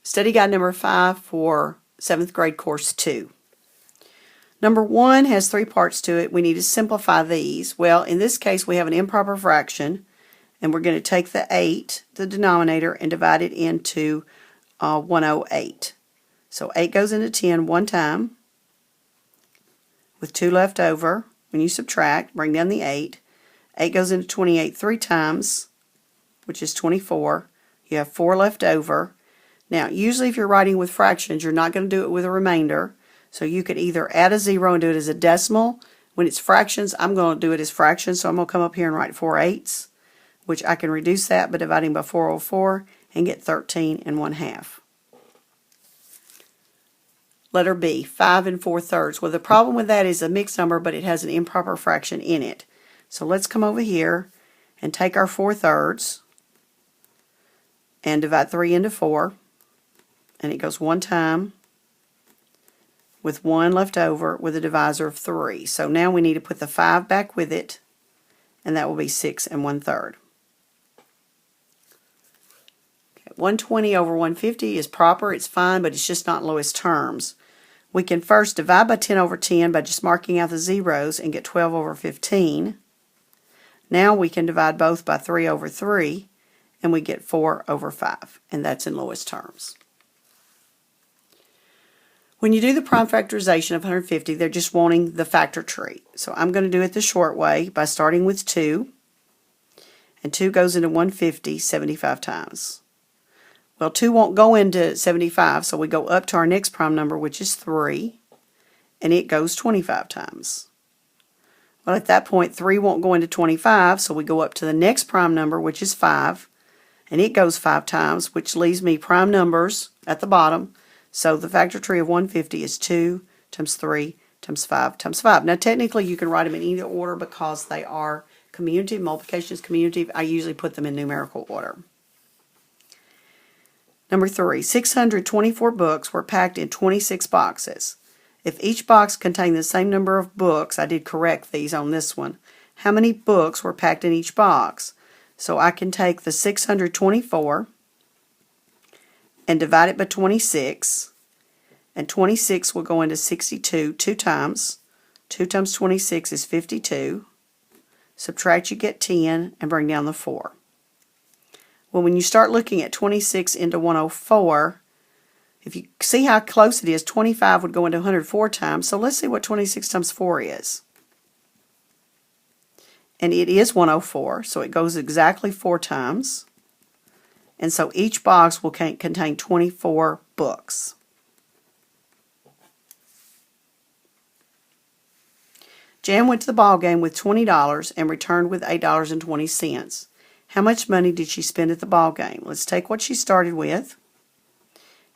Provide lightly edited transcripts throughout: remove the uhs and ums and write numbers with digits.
Study guide number 5 for 7th grade course 2. Number 1 has 3 parts to it. We need to simplify these. Well, in this case, we have an improper fraction, and we're going to take the 8, the denominator, and divide it into 108. So 8 goes into 10 one time, with 2 left over. When you subtract, bring down the 8. 8 goes into 28 3 times, which is 24. You have 4 left over. Now, usually if you're writing with fractions, you're not going to do it with a remainder. So you could either add a 0 and do it as a decimal. When it's fractions, I'm going to do it as fractions. So I'm going to come up here and write 4/8, which I can reduce that by dividing by 404 and get 13 1/2. Letter B, 5 4/3. Well, the problem with that is a mixed number, but it has an improper fraction in it. So let's come over here and take our 4/3 and divide 3 into 4. And it goes one time with 1 left over with a divisor of 3. So now we need to put the 5 back with it, and that will be 6 1/3. Okay, 120 over 150 is proper, it's fine, but it's just not lowest terms. We can first divide by 10 over 10 by just marking out the zeros and get 12 over 15. Now we can divide both by 3 over 3, and we get 4 over 5, and that's in lowest terms. When you do the prime factorization of 150, they're just wanting the factor tree. So I'm going to do it the short way by starting with 2. And 2 goes into 150 75 times. Well, 2 won't go into 75, so we go up to our next prime number, which is 3. And it goes 25 times. Well, at that point, 3 won't go into 25, so we go up to the next prime number, which is 5. And it goes 5 times, which leaves me prime numbers at the bottom. So the factor tree of 150 is 2 times 3 times 5 times 5. Now technically you can write them in either order because they are commutative. Multiplication is commutative. I usually put them in numerical order. Number 3, 624 books were packed in 26 boxes. If each box contained the same number of books, I did correct these on this one, how many books were packed in each box? So I can take the 624 and divide it by 26, and 26 will go into 62 2 times. 2 times 26 is 52. Subtract, you get 10, and bring down the 4. Well, when you start looking at 26 into 104, if you see how close it is, 25 would go into 104 times. So let's see what 26 times 4 is. And it is 104, so it goes exactly 4 times. And so each box will contain 24 books. Jan went to the ball game with $20 and returned with $8.20. How much money did she spend at the ball game? Let's take what she started with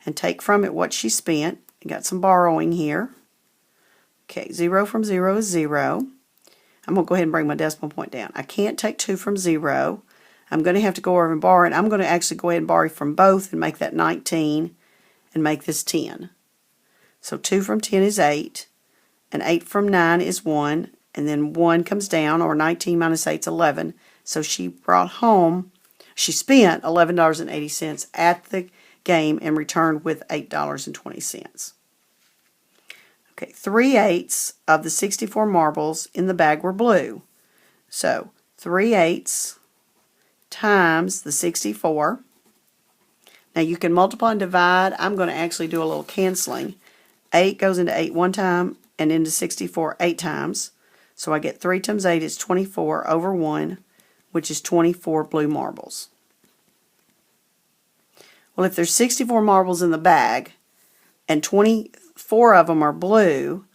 and take from it what she spent. We got some borrowing here. Okay, 0 from 0 is 0. I'm going to go ahead and bring my decimal point down. I can't take 2 from 0. I'm going to have to go over and borrow, and I'm going to actually go ahead and borrow from both and make that 19 and make this 10. So 2 from 10 is 8, and 8 from 9 is 1, and then 1 comes down, or 19 minus 8 is 11. So she spent $11.80 at the game and returned with $8.20. Okay, 3/8 of the 64 marbles in the bag were blue. So 3/8 times the 64. Now you can multiply and divide. I'm going to actually do a little canceling. 8 goes into 8 one time and into 64 8 times. So I get 3 times 8 is 24 over 1, which is 24 blue marbles. Well, if there's 64 marbles in the bag and 24 of them are blue,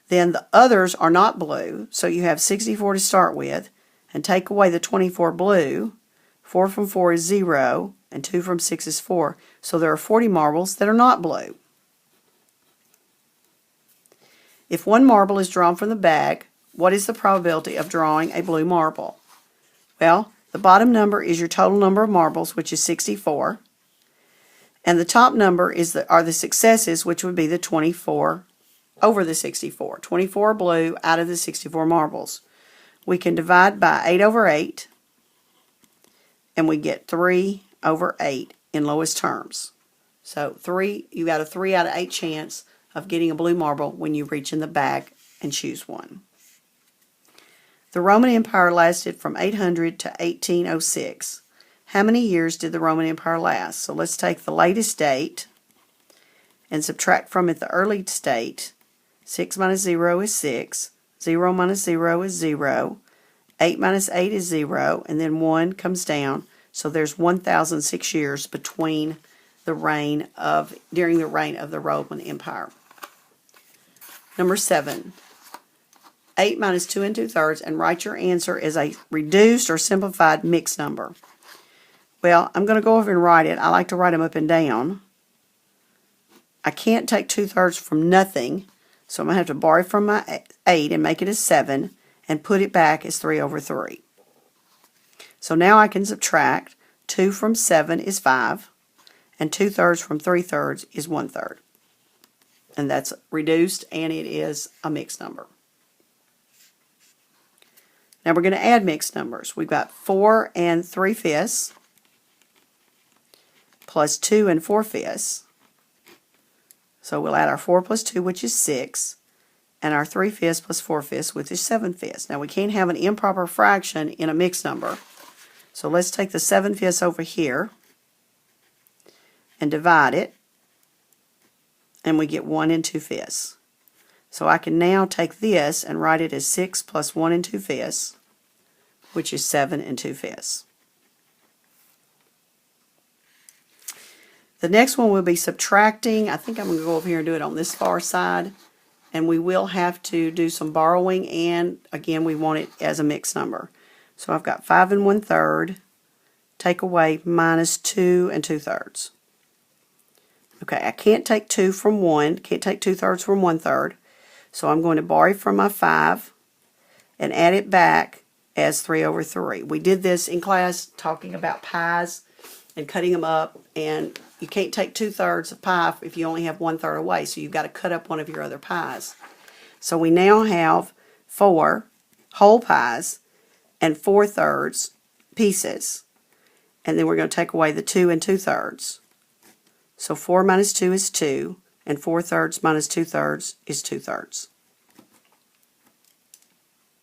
then the others are not blue. So you have 64 to start with, and take away the 24 blue. 4 from 4 is 0, and 2 from 6 is 4. So there are 40 marbles that are not blue. If one marble is drawn from the bag, what is the probability of drawing a blue marble? Well, the bottom number is your total number of marbles, which is 64. And the top number are the successes, which would be the 24 over the 64. 24 blue out of the 64 marbles. We can divide by 8 over 8, and we get 3 over 8 in lowest terms. So you got a 3 out of 8 chance of getting a blue marble when you reach in the bag and choose one. The Roman Empire lasted from 800 to 1806. How many years did the Roman Empire last? So let's take the latest date and subtract from it the earliest date. 6 minus 0 is 6. 0 minus 0 is 0. 8 minus 8 is 0. And then 1 comes down. So there's 1,006 years during the reign of the Roman Empire. Number 7. 8 minus 2 2/3, and write your answer as a reduced or simplified mixed number. Well, I'm going to go over and write it. I like to write them up and down. I can't take 2/3 from nothing, so I'm going to have to borrow from my 8 and make it a 7 and put it back as 3/3. So now I can subtract. 2 from 7 is 5, and 2/3 from 3/3 is 1/3. And that's reduced, and it is a mixed number. Now we're going to add mixed numbers. We've got 4 and 3/5 plus 2 and 4/5. So we'll add our 4 plus 2, which is 6, and our 3/5 plus 4/5, which is 7/5. Now we can't have an improper fraction in a mixed number. So let's take the 7/5 over here and divide it, and we get 1 2/5. So I can now take this and write it as 6 plus 1 2/5, which is 7 2/5. The next one will be subtracting. I think I'm going to go over here and do it on this far side, and we will have to do some borrowing, and again we want it as a mixed number. So I've got 5 1/3, take away minus 2 2/3. Okay, I can't take 2 from 1, can't take 2/3 from 1/3, so I'm going to borrow from my 5 and add it back as 3/3. We did this in class talking about pies and cutting them up, and you can't take 2/3 of pie if you only have 1/3 away, so you've got to cut up one of your other pies. So we now have 4 whole pies and 4/3 pieces, and then we're going to take away the 2 2/3. So 4 minus 2 is 2, and 4/3 minus 2/3 is 2/3.